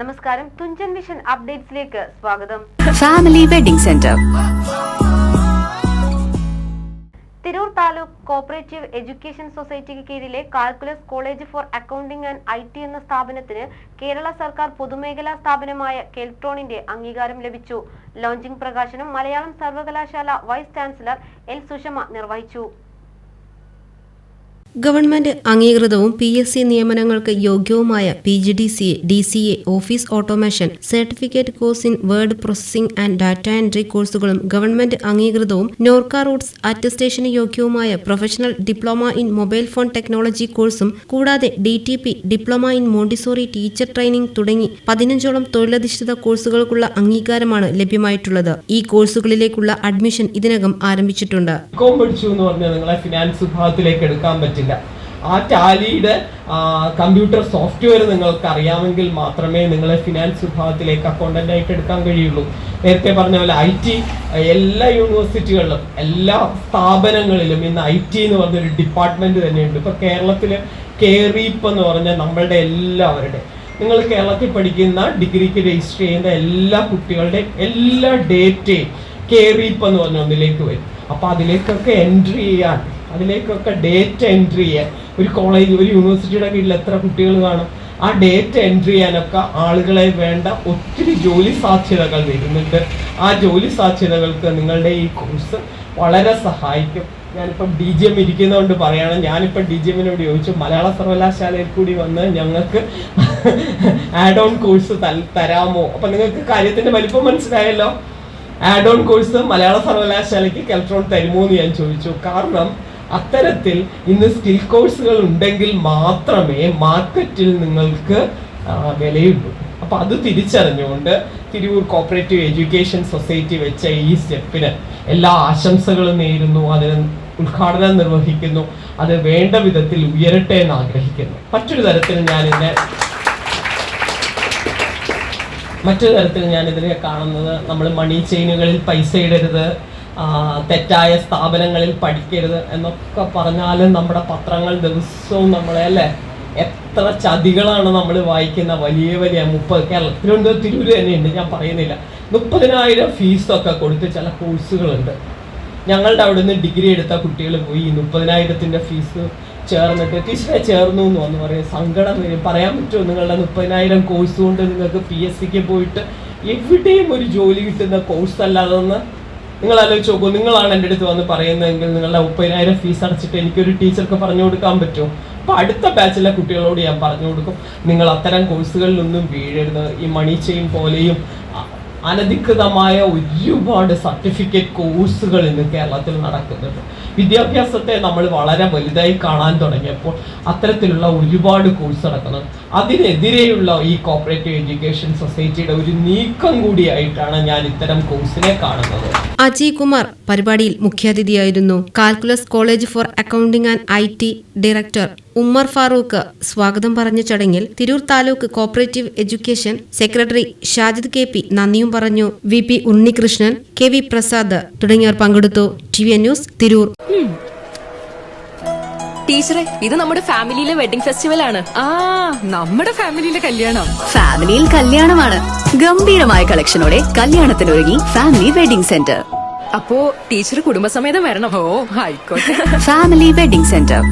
നമസ്കാരം, തുഞ്ചൻ വിഷൻ അപ്ഡേറ്റ്സിലേക്ക് സ്വാഗതം. Family wedding centre Tirur taluk cooperative education സൊസൈറ്റിക്ക് കീഴിലെ calculus college for accounting and IT എന്ന സ്ഥാപനത്തിന് കേരള സർക്കാർ പൊതുമേഖലാ സ്ഥാപനമായ കെൽട്രോണിന്റെ അംഗീകാരം ലഭിച്ചു. ലോഞ്ചിംഗ് പ്രകാശനം മലയാളം സർവകലാശാല വൈസ് ചാൻസലർ എൽ സുഷമ നിർവഹിച്ചു. ഗവൺമെന്റ് അംഗീകൃതവും PSC നിയമനങ്ങൾക്ക് യോഗ്യവുമായ PGDCA, DCA, office automation, certificate course in word processing and data entry കോഴ്സുകളും ഗവൺമെന്റ് അംഗീകൃതവും നോർക്ക റൂട്ട്സ് അറ്റസ്റ്റേഷന് യോഗ്യവുമായ professional diploma in mobile phone technology കോഴ്സും കൂടാതെ DTP, diploma in Montessori teacher training തുടങ്ങി 15ഓളം തൊഴിലധിഷ്ഠിത കോഴ്സുകൾക്കുള്ള അംഗീകാരമാണ് ലഭ്യമായിട്ടുള്ളത്. ഈ കോഴ്സുകളിലേക്കുള്ള അഡ്മിഷൻ ഇതിനകം ആരംഭിച്ചിട്ടുണ്ട്. ഫിനാൻസ് വിഭാഗത്തിലേക്ക് എടുക്കാൻ പറ്റില്ല. ആ ടാലിയുടെ കമ്പ്യൂട്ടർ സോഫ്റ്റ്വെയർ നിങ്ങൾക്ക് അറിയാമെങ്കിൽ മാത്രമേ നിങ്ങളെ ഫിനാൻസ് വിഭാഗത്തിലേക്ക് അക്കൗണ്ടന്റ് ആയിട്ട് എടുക്കാൻ കഴിയുള്ളൂ. നേരത്തെ പറഞ്ഞ പോലെ IT എല്ലാ യൂണിവേഴ്സിറ്റികളിലും എല്ലാ സ്ഥാപനങ്ങളിലും ഇന്ന് IT എന്ന് പറഞ്ഞൊരു ഡിപ്പാർട്ട്മെന്റ് തന്നെയുണ്ട്. ഇപ്പൊ കേരളത്തില് KREP എന്ന് പറഞ്ഞാൽ നമ്മളുടെ എല്ലാവരുടെ നിങ്ങൾ കേരളത്തിൽ പഠിക്കുന്ന ഡിഗ്രിക്ക് രജിസ്റ്റർ ചെയ്യുന്ന എല്ലാ കുട്ടികളുടെയും എല്ലാ ഡേറ്റയും KREP എന്ന് പറഞ്ഞ ഒന്നിലേക്ക് വരും. അപ്പൊ അതിലേക്കൊക്കെ എൻട്രി ചെയ്യാൻ, അതിലേക്കൊക്കെ ഡേറ്റ എൻട്രി ചെയ്യാൻ ഒരു കോളേജ്, ഒരു യൂണിവേഴ്സിറ്റിയുടെ കീഴിൽ എത്ര കുട്ടികൾ കാണും? ആ ഡേറ്റ എൻട്രി ചെയ്യാനൊക്കെ ആളുകളെ വേണ്ട ഒത്തിരി ജോലി സാധ്യതകൾ വരുന്നുണ്ട്. ആ ജോലി സാധ്യതകൾക്ക് നിങ്ങളുടെ ഈ കോഴ്സ് വളരെ സഹായിക്കും. ഞാനിപ്പം DGM ഇരിക്കുന്നതുകൊണ്ട് പറയാണ്, ഞാനിപ്പം DGMനോട് ചോദിച്ചു, മലയാള സർവകലാശാലയിൽ കൂടി വന്ന് ഞങ്ങൾക്ക് ആഡ് ഓൺ കോഴ്സ് തരാമോ? അപ്പൊ നിങ്ങൾക്ക് കാര്യത്തിന്റെ വലിപ്പം മനസ്സിലായല്ലോ. ആഡ് ഓൺ കോഴ്സ് മലയാള സർവകലാശാലയ്ക്ക് കെൽട്രോൺ തരുമോ എന്ന് ഞാൻ ചോദിച്ചു. കാരണം അത്തരത്തിൽ ഇന്ന് സ്കിൽ കോഴ്സുകൾ ഉണ്ടെങ്കിൽ മാത്രമേ മാർക്കറ്റിൽ നിങ്ങൾക്ക് വിലയുള്ളൂ. അപ്പൊ അത് തിരിച്ചറിഞ്ഞുകൊണ്ട് തിരൂർ കോപ്പറേറ്റീവ് എഡ്യൂക്കേഷൻ സൊസൈറ്റി വെച്ച ഈ സ്റ്റെപ്പിന് എല്ലാ ആശംസകളും നേരുന്നു. അതിന് ഉദ്ഘാടനം നിർവഹിക്കുന്നു. അത് വേണ്ട വിധത്തിൽ ഉയരട്ടെ എന്ന് ആഗ്രഹിക്കുന്നു. മറ്റൊരു തരത്തിൽ ഞാനിതിനെ കാണുന്നത്, നമ്മൾ മണി ചെയിനുകളിൽ പൈസ ഇടരുത്, തെറ്റായ സ്ഥാപനങ്ങളിൽ പഠിക്കരുത് എന്നൊക്കെ പറഞ്ഞാലും നമ്മുടെ പത്രങ്ങൾ ദിവസവും നമ്മളെ എത്ര ചതികളാണ് നമ്മൾ വായിക്കുന്ന. വലിയ 30 തിരുവനന്തപുരം തിരൂര് തന്നെയുണ്ട്, ഞാൻ പറയുന്നില്ല, 30,000 ഫീസൊക്കെ കൊടുത്ത് ചില കോഴ്സുകളുണ്ട്. ഞങ്ങളുടെ അവിടെ നിന്ന് ഡിഗ്രി എടുത്ത കുട്ടികൾ പോയി 30,000 ഫീസ് ചേർന്നിട്ട് ടീച്ചറെ ചേർന്നു എന്ന് വന്ന് പറയും. സങ്കടം വരും. പറയാൻ പറ്റുമോ നിങ്ങളുടെ 30,000 കോഴ്സ് കൊണ്ട് നിങ്ങൾക്ക് PSCക്ക് പോയിട്ട് എവിടെയും ഒരു ജോലി കിട്ടുന്ന കോഴ്സ് അല്ലാതെന്ന് നിങ്ങൾ ആലോചിച്ച് നോക്കൂ. നിങ്ങളാണ് എൻ്റെ അടുത്ത് വന്ന് പറയുന്നതെങ്കിൽ നിങ്ങളുടെ 30,000 ഫീസ് അടച്ചിട്ട് എനിക്കൊരു ടീച്ചർക്ക് പറഞ്ഞു കൊടുക്കാൻ പറ്റുമോ? അപ്പോൾ അടുത്ത ബാച്ചിലെ കുട്ടികളോട് ഞാൻ പറഞ്ഞു കൊടുക്കും, നിങ്ങൾ അത്തരം കോഴ്സുകളിലൊന്നും വീഴരുത്. ഈ മണി ചെയിൻ പോലെയും അനധികൃതമായ ഒരുപാട് സർട്ടിഫിക്കറ്റ് കോഴ്സുകൾ ഇന്ന് കേരളത്തിൽ നടക്കുന്നുണ്ട്. വിദ്യാഭ്യാസത്തെ നമ്മൾ വളരെ വലുതായി കാണാൻ തുടങ്ങിയപ്പോൾ അത്തരത്തിലുള്ള ഒരുപാട് കോഴ്സ് നടക്കുന്നുണ്ട്. അതിനെതിരെയുള്ള ഈ കോപ്പറേറ്റീവ് എഡ്യൂക്കേഷൻ സൊസൈറ്റിയുടെ ഒരു നീക്കം കൂടിയായിട്ടാണ് ഞാൻ ഇത്തരം കോഴ്സിനെ കാണുന്നത്. അജയ് കുമാർ പരിപാടിയിൽ മുഖ്യാതിഥിയായിരുന്നു. Calculus college for accounting and IT director Ummer Farooq സ്വാഗതം പറഞ്ഞ ചടങ്ങിൽ Tirur taluk cooperative education secretary Shajid KP നന്ദിയും പറഞ്ഞു. VP ഉണ്ണികൃഷ്ണൻ, KV പ്രസാദ് തുടങ്ങിയവർ പങ്കെടുത്തു. TVN news Tirur. ടീച്ചറെ, ഇത് നമ്മുടെ ഫാമിലിയിലെ വെഡിംഗ് ഫെസ്റ്റിവൽ ആണ്. നമ്മുടെ ഫാമിലിയിലെ കല്യാണം. ഫാമിലിയിൽ കല്യാണമാണ്. ഗംഭീരമായ കളക്ഷനോടെ കല്യാണത്തിനൊരുങ്ങി ഫാമിലി വെഡിംഗ് സെന്റർ. അപ്പോ ടീച്ചർ കുടുംബസമേതം വരണം. ഓ ആയിക്കോട്ടെ. Family wedding centre.